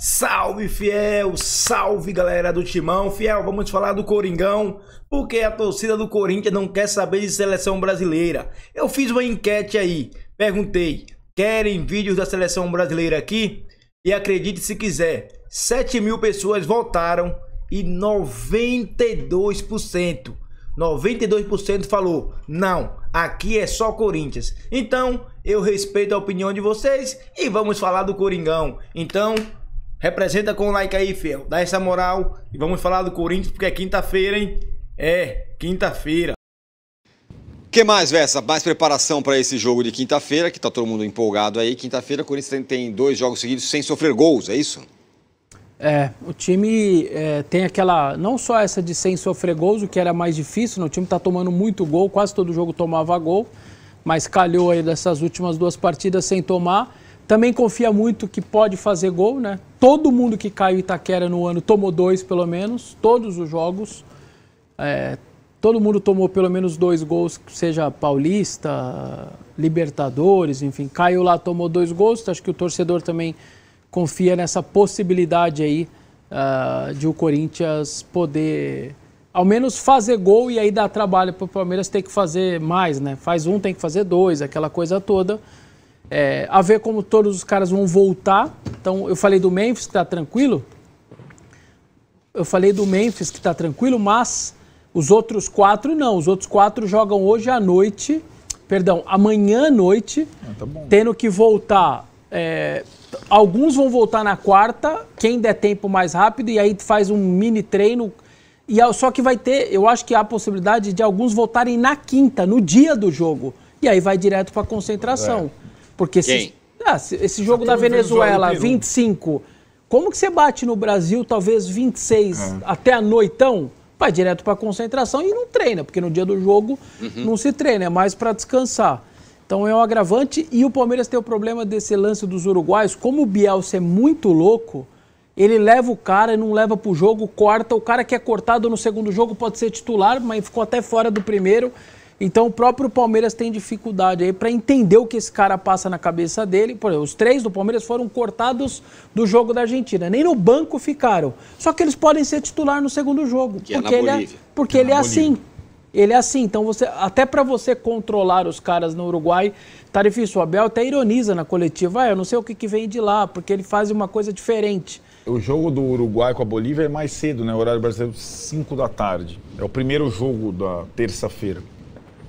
Salve, fiel! Salve, galera do Timão! Fiel, vamos falar do Coringão, porque a torcida do Corinthians não quer saber de seleção brasileira. Eu fiz uma enquete aí, perguntei, querem vídeos da seleção brasileira aqui? E acredite se quiser, 7.000 pessoas votaram e 92% falou, não, aqui é só Corinthians. Então, eu respeito a opinião de vocês e vamos falar do Coringão. Então, representa com o like aí, fiel. Dá essa moral e vamos falar do Corinthians, porque é quinta-feira, hein? É, quinta-feira. O que mais, Vessa? Mais preparação para esse jogo de quinta-feira, que tá todo mundo empolgado aí. Quinta-feira, o Corinthians tem 2 jogos seguidos sem sofrer gols, é isso? É, o time tem aquela, não só essa de sem sofrer gols, o que era mais difícil, né? O time tá tomando muito gol, quase todo jogo tomava gol, mas calhou aí dessas últimas 2 partidas sem tomar. Também confia muito que pode fazer gol, né? Todo mundo que caiu em Itaquera no ano tomou 2 pelo menos, todos os jogos. Todo mundo tomou pelo menos 2 gols, seja Paulista, Libertadores, enfim. Caiu lá, tomou 2 gols, acho que o torcedor também confia nessa possibilidade aí de o Corinthians poder ao menos fazer gol e aí dar trabalho para o Palmeiras ter que fazer mais, né? Faz um, tem que fazer 2, aquela coisa toda. A ver como todos os caras vão voltar. Então, eu falei do Memphis, que tá tranquilo. Mas os outros 4 não. Os outros 4 jogam hoje à noite, amanhã à noite, Tá bom. tendo que voltar. Alguns vão voltar na quarta, quem der tempo mais rápido, e aí faz um mini treino. Só que vai ter, eu acho que há a possibilidade de alguns voltarem na quinta, no dia do jogo. E aí vai direto para concentração. Porque esse jogo da Venezuela, 25, como que você bate no Brasil, talvez 26, até a noitão? Vai direto para concentração e não treina, porque no dia do jogo não se treina, é mais para descansar. Então é um agravante, e o Palmeiras tem o problema desse lance dos uruguaios, como o Bielsa é muito louco, ele leva o cara e não leva pro jogo, corta, o cara que é cortado no segundo jogo pode ser titular, mas ficou até fora do primeiro. Então o próprio Palmeiras tem dificuldade aí para entender o que esse cara passa na cabeça dele. Por exemplo, os 3 do Palmeiras foram cortados do jogo da Argentina, nem no banco ficaram. Só que eles podem ser titular no segundo jogo, porque ele é assim. Ele é assim, então até para você controlar os caras no Uruguai, tá difícil. O Abel até ironiza na coletiva, eu não sei o que vem de lá, porque ele faz uma coisa diferente. O jogo do Uruguai com a Bolívia é mais cedo, né? O horário brasileiro, 5 da tarde. É o primeiro jogo da terça-feira.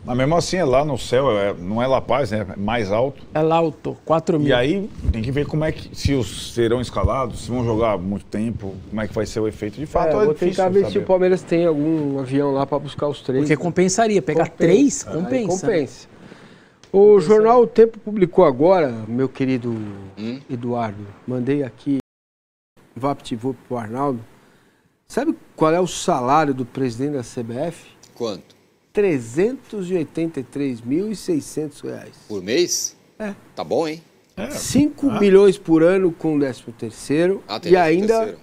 Mas mesmo assim é lá no céu, não é La Paz, né? É mais alto. É lá alto, 4.000. E aí tem que ver como é que, se os serão escalados, se vão jogar muito tempo, como é que vai ser o efeito. De fato, vou tentar ver se o Palmeiras tem algum avião lá para buscar os 3. Porque compensaria, pegar 3, compensa. Compensa. O jornal O Tempo publicou agora, meu querido Eduardo, mandei aqui, VaptVup pro Arnaldo. Sabe qual é o salário do presidente da CBF? Quanto? R$ 383.600. Por mês? Tá bom, hein? 5 milhões por ano com o 13º. Tem E ainda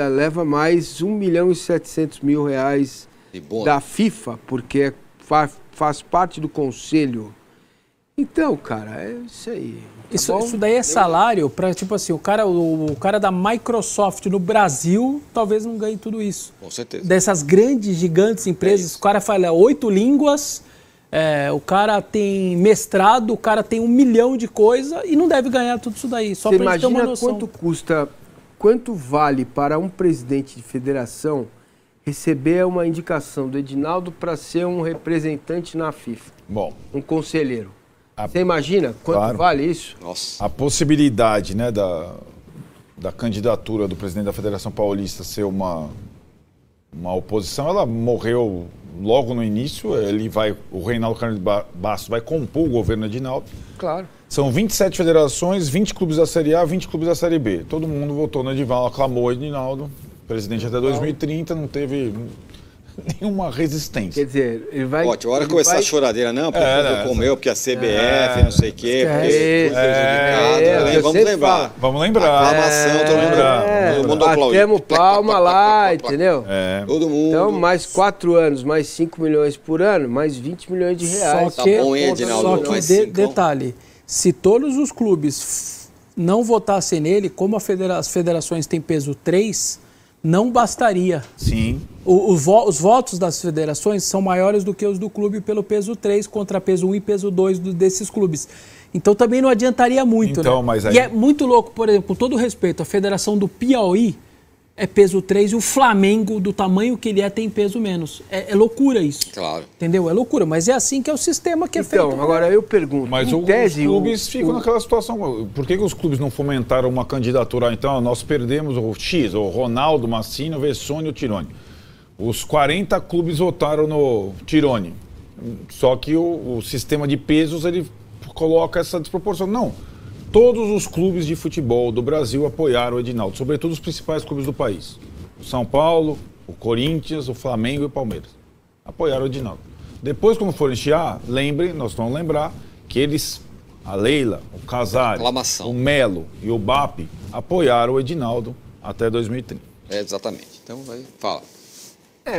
leva mais R$ 1.700.000 da FIFA, porque faz parte do conselho. Então, cara, é isso aí. Isso daí é salário para, tipo assim, o cara da Microsoft no Brasil talvez não ganhe tudo isso. Com certeza. Dessas grandes, gigantes empresas, o cara fala 8 línguas, o cara tem mestrado, o cara tem 1 milhão de coisa e não deve ganhar tudo isso daí. Só para gente ter uma noção. Quanto custa, quanto vale para um presidente de federação receber uma indicação do Edinaldo para ser um representante na FIFA? Bom. Um conselheiro. Você imagina quanto vale isso? Nossa. A possibilidade, né, da candidatura do presidente da Federação Paulista ser uma oposição, ela morreu logo no início. O Reinaldo Carneiro Bastos vai compor o governo Edinaldo. Claro. São 27 federações, 20 clubes da Série A, 20 clubes da Série B. Todo mundo votou no Edinaldo, aclamou o Edinaldo. Presidente até 2030, não teve nenhuma resistência. Quer dizer, ele vai... Ótimo, a hora que começar a choradeira, não, porque comeu, porque a CBF, não sei o quê, porque foi prejudicado. Vamos lembrar. Vamos lembrar. Aclamação, todo mundo aplaudiu. Batemos palma lá, entendeu? Todo mundo. Então, mais 4 anos, mais 5 milhões por ano, mais 20 milhões de reais. Só que, detalhe, se todos os clubes não votassem nele, como as federações têm peso 3, não bastaria. Sim. Os votos das federações são maiores do que os do clube pelo peso 3 contra peso 1 e peso 2 desses clubes. Então também não adiantaria muito, então, né? Mas aí... E é muito louco, por exemplo, com todo respeito, a federação do Piauí é peso 3 e o Flamengo, do tamanho que ele é, tem peso menos. É loucura isso. Claro. Entendeu? É loucura, mas é assim que é o sistema que é feito. Então, agora eu pergunto, Mas em tese, os clubes ficam naquela situação. Por que os clubes não fomentaram uma candidatura? Então, nós perdemos o X, o Ronaldo, Massino, Vessone e o Tironi. Os 40 clubes votaram no Tironi. Só que o sistema de pesos, ele coloca essa desproporção. Não. Todos os clubes de futebol do Brasil apoiaram o Edinaldo, sobretudo os principais clubes do país. O São Paulo, o Corinthians, o Flamengo e o Palmeiras. Apoiaram o Edinaldo. Depois, quando forem chiar, lembrem, nós vamos lembrar que eles, a Leila, o Casares, o Melo e o BAP, apoiaram o Edinaldo até 2030. É, exatamente. Então, vai, fala.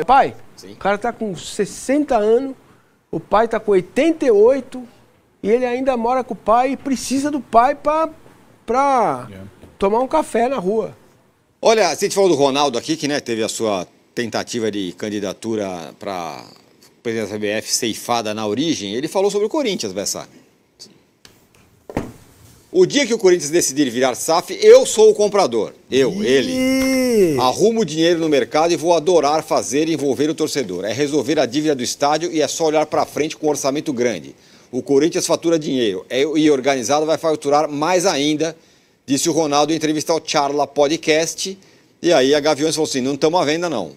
Pai, Sim. O cara tá com 60 anos, o pai tá com 88 e ele ainda mora com o pai e precisa do pai pra tomar um café na rua. Olha, a gente falou do Ronaldo aqui, que né, teve a sua tentativa de candidatura para presidente da CBF ceifada na origem. Ele falou sobre o Corinthians, Bessa. O dia que o Corinthians decidir virar SAF, eu sou o comprador. Ele. Arrumo dinheiro no mercado e vou adorar fazer e envolver o torcedor. É resolver a dívida do estádio e é só olhar para frente com um orçamento grande. O Corinthians fatura dinheiro e organizado vai faturar mais ainda, disse o Ronaldo em entrevista ao Charla Podcast. E aí a Gaviões falou assim, não estamos à venda não.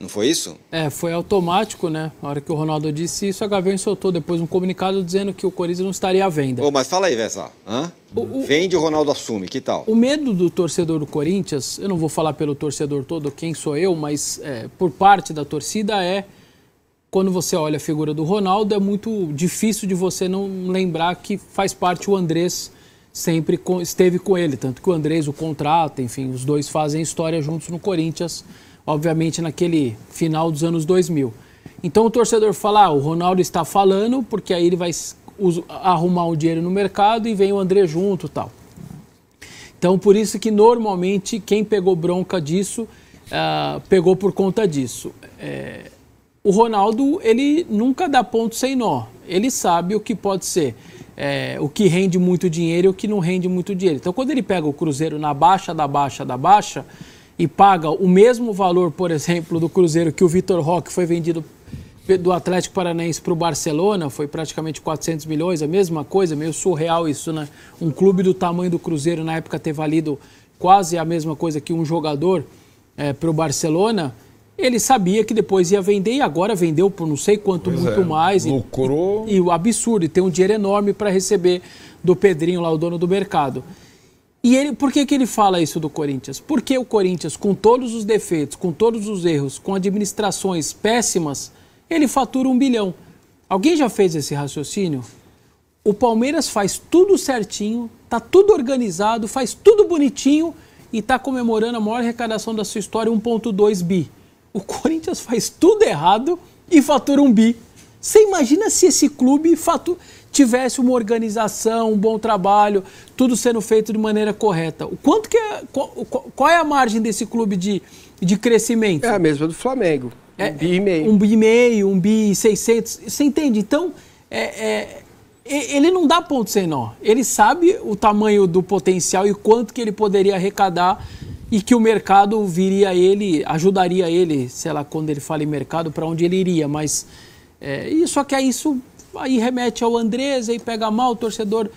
Não foi isso? Foi automático, né? Na hora que o Ronaldo disse isso, a Gaviões soltou depois um comunicado dizendo que o Corinthians não estaria à venda. Mas fala aí, Vessa. Vende, o Ronaldo assume, que tal? O medo do torcedor do Corinthians, eu não vou falar pelo torcedor todo quem sou eu, mas por parte da torcida quando você olha a figura do Ronaldo, é muito difícil de você não lembrar que faz parte o Andrés, sempre esteve com ele, tanto que o Andrés o contrata, enfim, os dois fazem história juntos no Corinthians, obviamente naquele final dos anos 2000. Então o torcedor fala, o Ronaldo está falando, porque aí ele vai arrumar um dinheiro no mercado e vem o André junto e tal. Então por isso que normalmente quem pegou bronca disso, pegou por conta disso. O Ronaldo, ele nunca dá ponto sem nó. Ele sabe o que pode ser, o que rende muito dinheiro e o que não rende muito dinheiro. Então quando ele pega o Cruzeiro na baixa da baixa da baixa, e paga o mesmo valor, por exemplo, do Cruzeiro que o Vitor Roque foi vendido do Atlético Paranaense para o Barcelona, foi praticamente 400 milhões, a mesma coisa, meio surreal isso, né? Um clube do tamanho do Cruzeiro na época ter valido quase a mesma coisa que um jogador para o Barcelona, ele sabia que depois ia vender e agora vendeu por não sei quanto, muito mais. Lucrou. E o absurdo, e tem um dinheiro enorme para receber do Pedrinho lá, o dono do mercado. E por que ele fala isso do Corinthians? Porque o Corinthians, com todos os defeitos, com todos os erros, com administrações péssimas, ele fatura 1 bilhão. Alguém já fez esse raciocínio? O Palmeiras faz tudo certinho, tá tudo organizado, faz tudo bonitinho e tá comemorando a maior arrecadação da sua história, 1,2 bi. O Corinthians faz tudo errado e fatura 1 bi. Você imagina se esse clube tivesse uma organização, um bom trabalho, tudo sendo feito de maneira correta. Qual é a margem desse clube de crescimento? É a mesma do Flamengo. 1,5 bi. 1,5 bi, 1,600. Você entende? Então, ele não dá ponto sem nó. Ele sabe o tamanho do potencial e quanto que ele poderia arrecadar e que o mercado ajudaria ele, sei lá, quando ele fala em mercado, para onde ele iria. Mas, só que isso aí remete ao Andrés, aí pega mal o torcedor.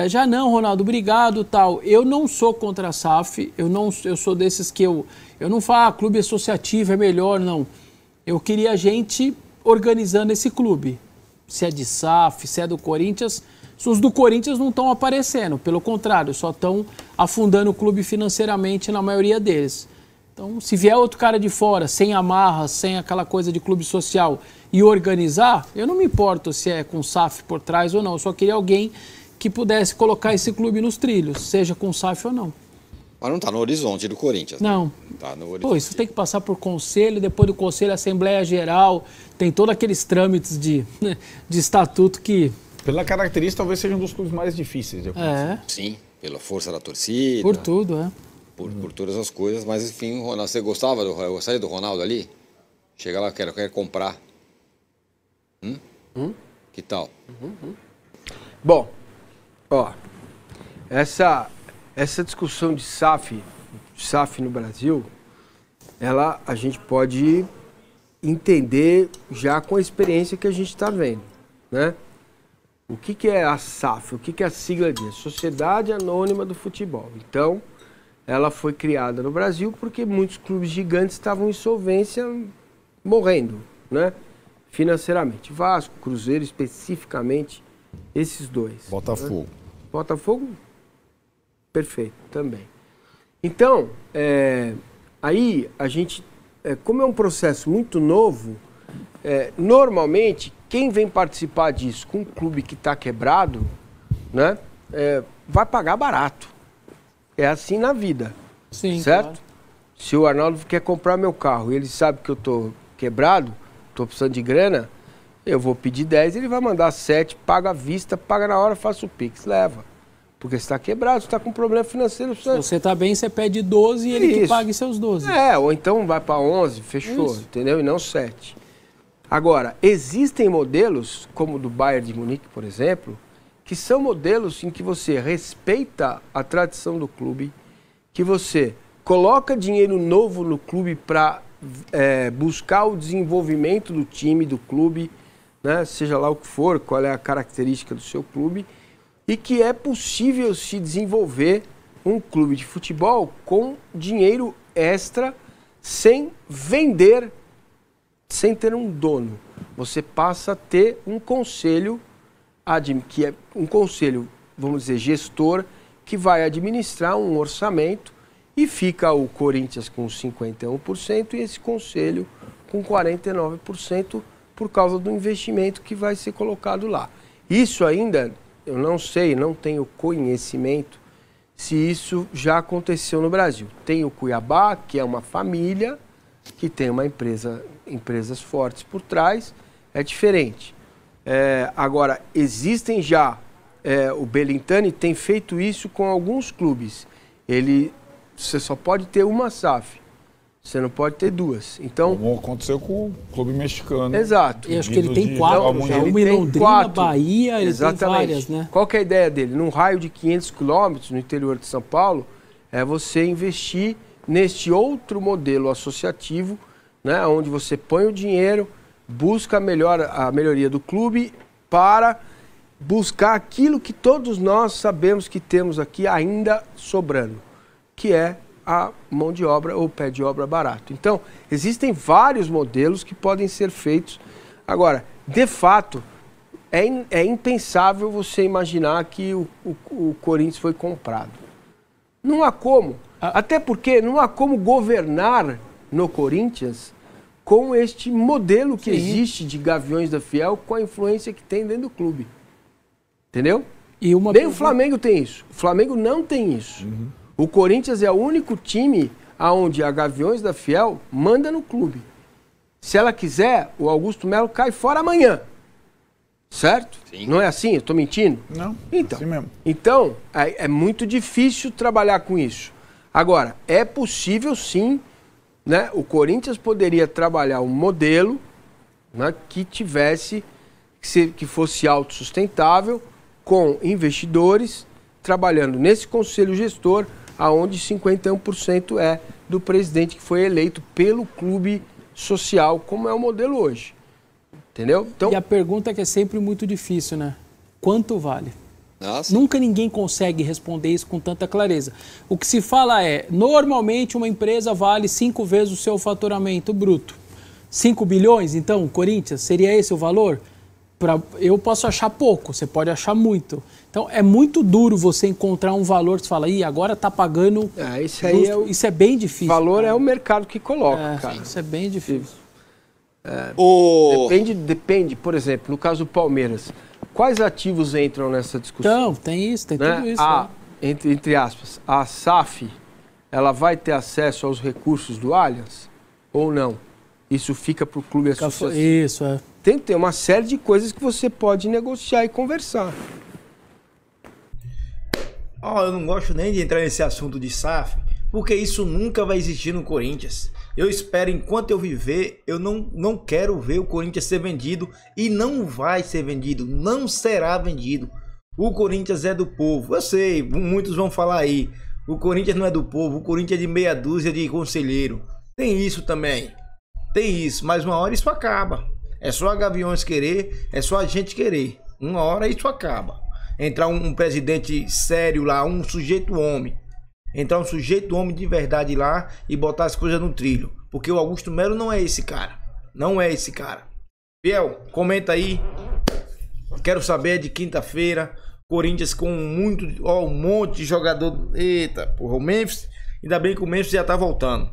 Já não, Ronaldo, obrigado, tal. Eu não sou contra a SAF, eu sou desses que eu não falo, clube associativo é melhor, não. Eu queria gente organizando esse clube. Se é de SAF, se é do Corinthians, os do Corinthians não estão aparecendo, pelo contrário, só estão afundando o clube financeiramente na maioria deles. Então, se vier outro cara de fora, sem amarras, sem aquela coisa de clube social e organizar, eu não me importo se é com SAF por trás ou não, eu só queria alguém que pudesse colocar esse clube nos trilhos, seja com SAF ou não. Mas não está no horizonte do Corinthians. Não. Né? Tá no horizonte. Pô, isso tem que passar por conselho, depois do conselho, Assembleia Geral, tem todos aqueles trâmites de estatuto que... Pela característica, talvez seja um dos clubes mais difíceis de acontecer. Sim. Pela força da torcida. Por tudo, é. Por todas as coisas, mas enfim, o Ronaldo, você gostaria do Ronaldo ali? Chega lá, quero comprar. Que tal? Bom, ó, essa discussão de SAF no Brasil, a gente pode entender já com a experiência que a gente está vendo, né? O que é a SAF? O que é a sigla disso? Sociedade Anônima do Futebol. Então, ela foi criada no Brasil porque muitos clubes gigantes estavam em insolvência, morrendo, né? Financeiramente. Vasco, Cruzeiro, especificamente, esses dois. Botafogo. Né? Botafogo, perfeito, também. Então, aí a gente, como é um processo muito novo, normalmente, quem vem participar disso com um clube que está quebrado, né, vai pagar barato. É assim na vida. Sim, certo? claro. Se o Arnaldo quer comprar meu carro e ele sabe que eu estou quebrado, estou precisando de grana, eu vou pedir 10, ele vai mandar 7, paga à vista, paga na hora, faça o Pix, leva. Porque você está quebrado, você está com problema financeiro. Se você está bem, você pede 12 e ele que pague seus 12. Ou então vai para 11, fechou, entendeu? E não 7. Agora, existem modelos, como o do Bayern de Munique, por exemplo, que são modelos em que você respeita a tradição do clube, que você coloca dinheiro novo no clube para buscar o desenvolvimento do time, do clube, né? Seja lá o que for, qual é a característica do seu clube, e que é possível se desenvolver um clube de futebol com dinheiro extra, sem vender, sem ter um dono. Você passa a ter um conselho, que é um conselho, vamos dizer, gestor, que vai administrar um orçamento e fica o Corinthians com 51% e esse conselho com 49% por causa do investimento que vai ser colocado lá. Isso ainda, eu não sei, não tenho conhecimento se isso já aconteceu no Brasil. Tem o Cuiabá, que é uma família, que tem uma empresas fortes por trás, é diferente. Agora, existem já, o Belintani tem feito isso com alguns clubes. Você só pode ter uma SAF, você não pode ter duas. Então, como aconteceu com o clube mexicano. Exato. E acho que ele tem 4, já uma em Londrina, Bahia, ele tem várias, né? Qual que é a ideia dele? Num raio de 500 quilômetros no interior de São Paulo, é você investir neste outro modelo associativo, né, onde você põe o dinheiro, busca a melhoria do clube para buscar aquilo que todos nós sabemos que temos aqui ainda sobrando, que é a mão de obra ou pé de obra barato. Então, existem vários modelos que podem ser feitos. Agora, de fato, é impensável você imaginar que o Corinthians foi comprado. Não há como. Até porque não há como governar no Corinthians com este modelo que existe de Gaviões da Fiel, com a influência que tem dentro do clube. Entendeu? Nem o Flamengo tem isso. O Flamengo não tem isso. O Corinthians é o único time onde a Gaviões da Fiel manda no clube. Se ela quiser, o Augusto Melo cai fora amanhã. Certo? Sim. Não é assim? Eu estou mentindo? Não, então, assim mesmo. Então, é muito difícil trabalhar com isso. Agora, é possível sim, né? O Corinthians poderia trabalhar um modelo, né, que fosse autossustentável, com investidores, trabalhando nesse conselho gestor, aonde 51% é do presidente que foi eleito pelo clube social, como é o modelo hoje. Entendeu? Então, e a pergunta que é sempre muito difícil, né? Quanto vale? Nossa. Nunca ninguém consegue responder isso com tanta clareza. O que se fala é, normalmente uma empresa vale 5 vezes o seu faturamento bruto. 5 bilhões, então, Corinthians, seria esse o valor? Eu posso achar pouco, você pode achar muito. Então, é muito duro você encontrar um valor que você fala, agora está pagando... Isso é bem difícil. Valor é o mercado que coloca, cara. Isso é bem difícil. Depende, por exemplo, no caso do Palmeiras, quais ativos entram nessa discussão? Então, tem isso, tem né? tudo isso. Entre aspas, a SAF, ela vai ter acesso aos recursos do Allianz ou não? Isso fica para o clube associativo. Isso, Tem que ter uma série de coisas que você pode negociar e conversar. Ó, eu não gosto nem de entrar nesse assunto de SAF, porque isso nunca vai existir no Corinthians. Eu espero, enquanto eu viver, eu não quero ver o Corinthians ser vendido e não vai ser vendido, não será vendido. O Corinthians é do povo. Eu sei, muitos vão falar aí, o Corinthians não é do povo, o Corinthians é de meia dúzia de conselheiro. Tem isso também, tem isso, mas uma hora isso acaba. É só a Gaviões querer, é só a gente querer. Uma hora isso acaba. Entrar um presidente sério lá, um sujeito homem. Entrar um sujeito homem de verdade lá e botar as coisas no trilho. Porque o Augusto Melo não é esse cara. Não é esse cara. Fiel, comenta aí. Quero saber de quinta-feira. Corinthians com um monte de jogador. Eita, porra, o Memphis. Ainda bem que o Memphis já tá voltando.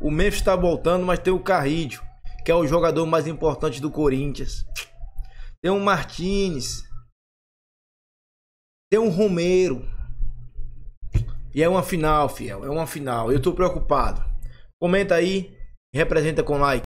O Memphis tá voltando, mas tem o Carrídio, que é o jogador mais importante do Corinthians. Tem o Martínez. Tem o Romero. E é uma final, fiel. É uma final. Eu tô preocupado. Comenta aí. Representa com like.